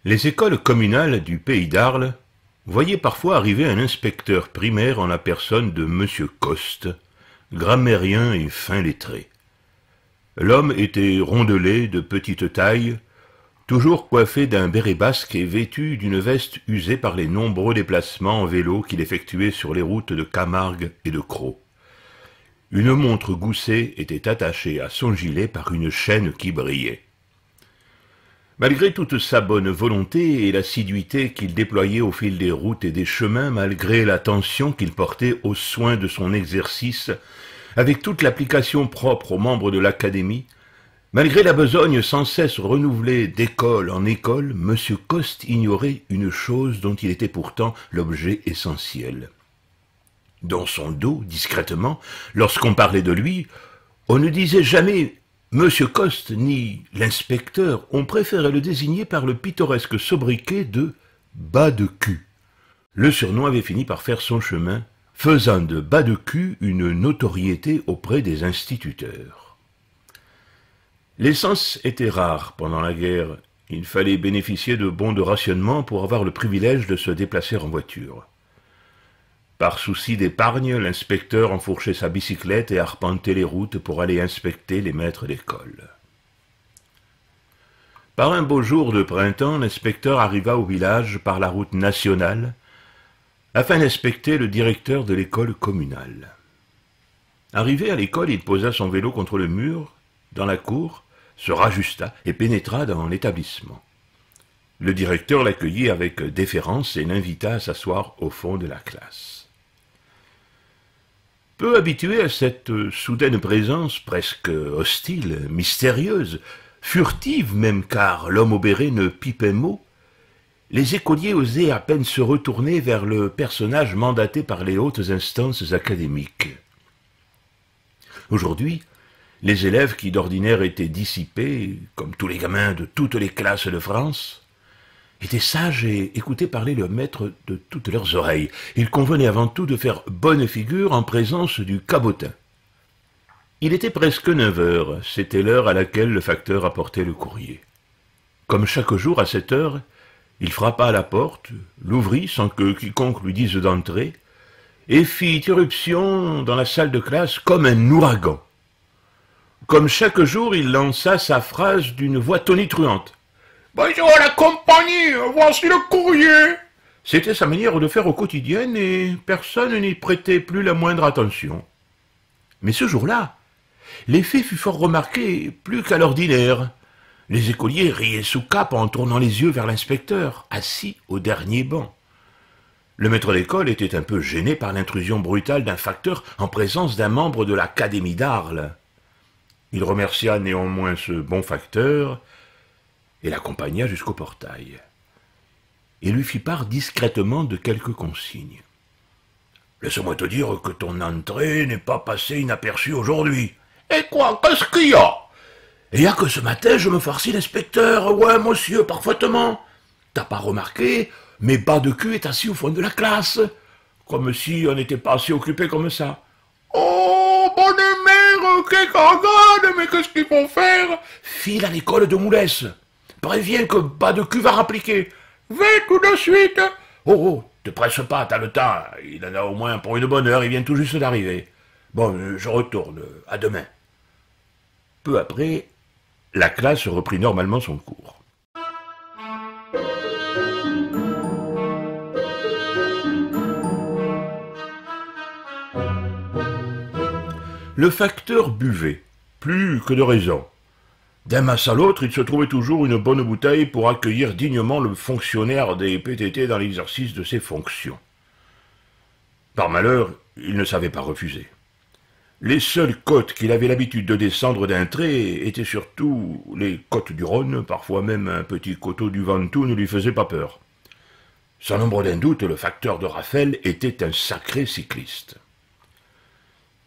Les écoles communales du pays d'Arles voyaient parfois arriver un inspecteur primaire en la personne de Monsieur Coste, grammairien et fin lettré. L'homme était rondelet, de petite taille, toujours coiffé d'un béret basque et vêtu d'une veste usée par les nombreux déplacements en vélo qu'il effectuait sur les routes de Camargue et de Crau. Une montre goussée était attachée à son gilet par une chaîne qui brillait. Malgré toute sa bonne volonté et l'assiduité qu'il déployait au fil des routes et des chemins, malgré l'attention qu'il portait aux soins de son exercice, avec toute l'application propre aux membres de l'académie, malgré la besogne sans cesse renouvelée d'école en école, M. Coste ignorait une chose dont il était pourtant l'objet essentiel. Dans son dos, discrètement, lorsqu'on parlait de lui, on ne disait jamais « Monsieur Coste » ni « l'inspecteur », on préférait le désigner par le pittoresque sobriquet de « bas de cul ». Le surnom avait fini par faire son chemin, faisant de bas de cul une notoriété auprès des instituteurs. L'essence était rare pendant la guerre. Il fallait bénéficier de bons de rationnement pour avoir le privilège de se déplacer en voiture. Par souci d'épargne, l'inspecteur enfourchait sa bicyclette et arpentait les routes pour aller inspecter les maîtres d'école. Par un beau jour de printemps, l'inspecteur arriva au village par la route nationale afin d'inspecter le directeur de l'école communale. Arrivé à l'école, il posa son vélo contre le mur, dans la cour, se rajusta et pénétra dans l'établissement. Le directeur l'accueillit avec déférence et l'invita à s'asseoir au fond de la classe. Peu habitué à cette soudaine présence presque hostile, mystérieuse, furtive même car l'homme au béret ne pipait mot, les écoliers osaient à peine se retourner vers le personnage mandaté par les hautes instances académiques. Aujourd'hui, les élèves qui d'ordinaire étaient dissipés, comme tous les gamins de toutes les classes de France, étaient sages et écoutaient parler le maître de toutes leurs oreilles. Il convenait avant tout de faire bonne figure en présence du cabotin. Il était presque 9 heures, c'était l'heure à laquelle le facteur apportait le courrier. Comme chaque jour à cette heure, il frappa à la porte, l'ouvrit sans que quiconque lui dise d'entrer, et fit irruption dans la salle de classe comme un ouragan. Comme chaque jour, il lança sa phrase d'une voix tonitruante. « Bonjour à la compagnie, voici le courrier !» C'était sa manière de faire au quotidien et personne n'y prêtait plus la moindre attention. Mais ce jour-là, l'effet fut fort remarqué, plus qu'à l'ordinaire. Les écoliers riaient sous cape en tournant les yeux vers l'inspecteur, assis au dernier banc. Le maître d'école était un peu gêné par l'intrusion brutale d'un facteur en présence d'un membre de l'Académie d'Arles. Il remercia néanmoins ce bon facteur et l'accompagna jusqu'au portail. Il lui fit part discrètement de quelques consignes. « Laisse-moi te dire que ton entrée n'est pas passée inaperçue aujourd'hui. »« Et quoi, qu'est-ce qu'il y a ?»« Il y a que ce matin, je me farcis l'inspecteur. Ouais, monsieur, parfaitement. T'as pas remarqué, mais bas de cul est assis au fond de la classe. Comme si on n'était pas assez occupé comme ça. »« Oh, bonne mère, qu'est-ce qu'on mais qu'est-ce qu'ils vont faire ?»« File à l'école de Moulès. Préviens que bas de cul va rappliquer. »« Va tout de suite. »« Oh, te presse pas, t'as le temps. Il en a au moins pour une bonne heure, il vient tout juste d'arriver. Bon, je retourne. À demain. » Peu après, la classe reprit normalement son cours. Le facteur buvait, plus que de raison. D'un mas à l'autre, il se trouvait toujours une bonne bouteille pour accueillir dignement le fonctionnaire des PTT dans l'exercice de ses fonctions. Par malheur, il ne savait pas refuser. Les seules côtes qu'il avait l'habitude de descendre d'un trait étaient surtout les côtes du Rhône, parfois même un petit coteau du Ventoux ne lui faisait pas peur. Sans nombre d'un doute, le facteur de Raphaël était un sacré cycliste.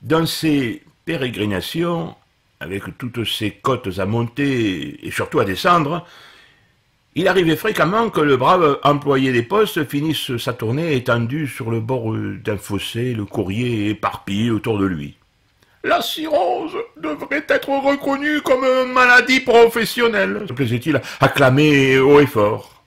Dans ses pérégrinations, avec toutes ces côtes à monter et surtout à descendre, il arrivait fréquemment que le brave employé des postes finisse sa tournée étendu sur le bord d'un fossé, le courrier éparpillé autour de lui. La cirrhose devrait être reconnue comme maladie professionnelle, se plaisait-il à acclamer haut et fort.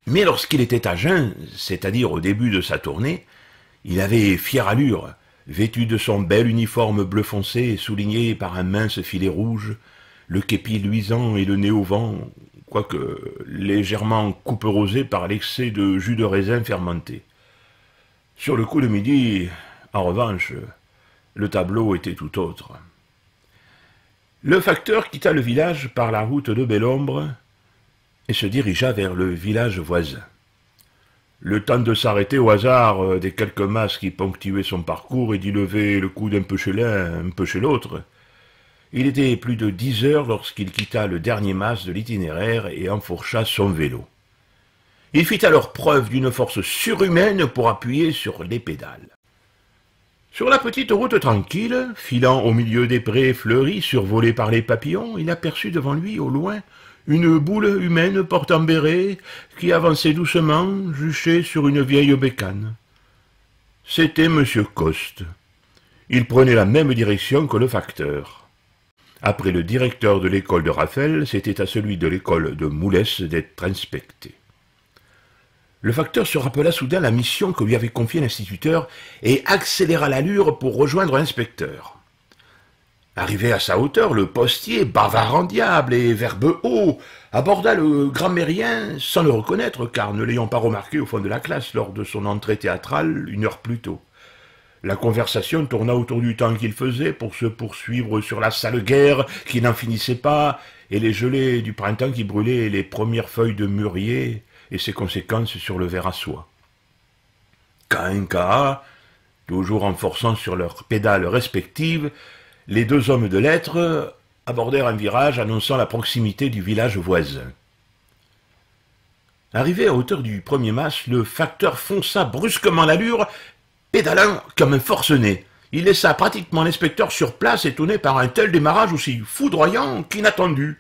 Mais lorsqu'il était à jeun, c'est-à-dire au début de sa tournée, il avait fière allure, vêtu de son bel uniforme bleu foncé souligné par un mince filet rouge, le képi luisant et le nez au vent, quoique légèrement couperosé par l'excès de jus de raisin fermenté. Sur le coup de midi, en revanche, le tableau était tout autre. Le facteur quitta le village par la route de Bellombre et se dirigea vers le village voisin. Le temps de s'arrêter au hasard des quelques masses qui ponctuaient son parcours et d'y lever le coude un peu chez l'un, un peu chez l'autre. Il était plus de 10 heures lorsqu'il quitta le dernier mas de l'itinéraire et enfourcha son vélo. Il fit alors preuve d'une force surhumaine pour appuyer sur les pédales. Sur la petite route tranquille, filant au milieu des prés fleuris survolés par les papillons, il aperçut devant lui, au loin, une boule humaine portant béret qui avançait doucement, juchée sur une vieille bécane. C'était M. Coste. Il prenait la même direction que le facteur. Après le directeur de l'école de Raphaël, c'était à celui de l'école de Moulès d'être inspecté. Le facteur se rappela soudain la mission que lui avait confiée l'instituteur et accéléra l'allure pour rejoindre l'inspecteur. Arrivé à sa hauteur, le postier, bavard en diable et verbeux haut, aborda le grammairien sans le reconnaître, car ne l'ayant pas remarqué au fond de la classe lors de son entrée théâtrale 1 heure plus tôt. La conversation tourna autour du temps qu'il faisait pour se poursuivre sur la sale guerre qui n'en finissait pas et les gelées du printemps qui brûlaient les premières feuilles de mûrier et ses conséquences sur le ver à soie. K1K, toujours en forçant sur leurs pédales respectives, les deux hommes de lettres abordèrent un virage annonçant la proximité du village voisin. Arrivé à hauteur du premier mas, le facteur fonça brusquement l'allure, pédalant comme un forcené. Il laissa pratiquement l'inspecteur sur place, étonné par un tel démarrage aussi foudroyant qu'inattendu.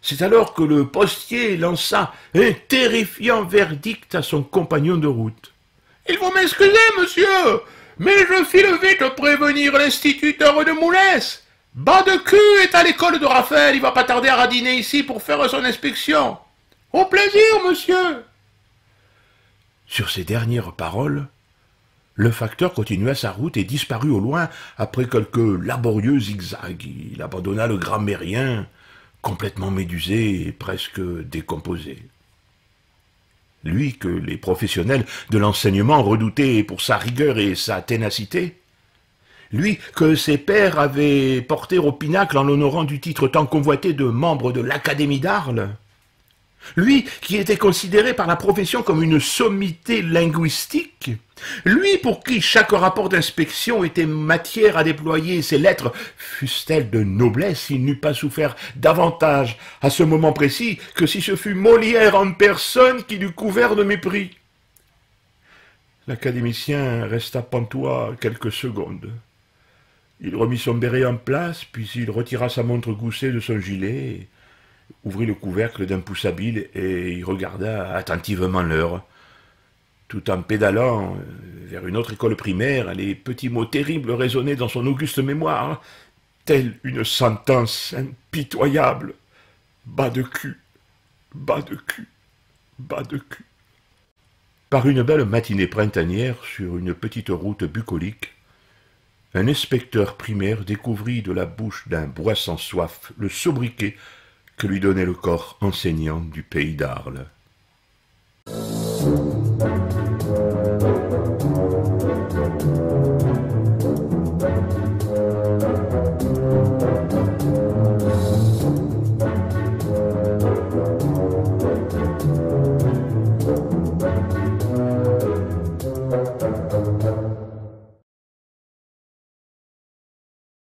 C'est alors que le postier lança un terrifiant verdict à son compagnon de route. « Il faut m'excuser, monsieur, mais je file vite prévenir l'instituteur de Moulès. Bas de cul est à l'école de Raphaël, il va pas tarder à radiner ici pour faire son inspection. Au plaisir, monsieur !» Sur ces dernières paroles, le facteur continua sa route et disparut au loin après quelques laborieux zigzags. Il abandonna le grammairien, complètement médusé et presque décomposé. Lui que les professionnels de l'enseignement redoutaient pour sa rigueur et sa ténacité, lui que ses pairs avaient porté au pinacle en l'honorant du titre tant convoité de membre de l'Académie d'Arles, lui qui était considéré par la profession comme une sommité linguistique, lui pour qui chaque rapport d'inspection était matière à déployer ses lettres, fussent-elles de noblesse, s'il n'eût pas souffert davantage à ce moment précis que si ce fut Molière en personne qui l'eût couvert de mépris. L'académicien resta pantois quelques secondes. Il remit son béret en place, puis il retira sa montre goussée de son gilet, ouvrit le couvercle d'un pouce habile et y regarda attentivement l'heure. Tout en pédalant vers une autre école primaire, les petits mots terribles résonnaient dans son auguste mémoire, telle une sentence impitoyable. Bas de cul, bas de cul, bas de cul. Par une belle matinée printanière, sur une petite route bucolique, un inspecteur primaire découvrit de la bouche d'un bois sans soif le sobriquet que lui donnait le corps enseignant du pays d'Arles.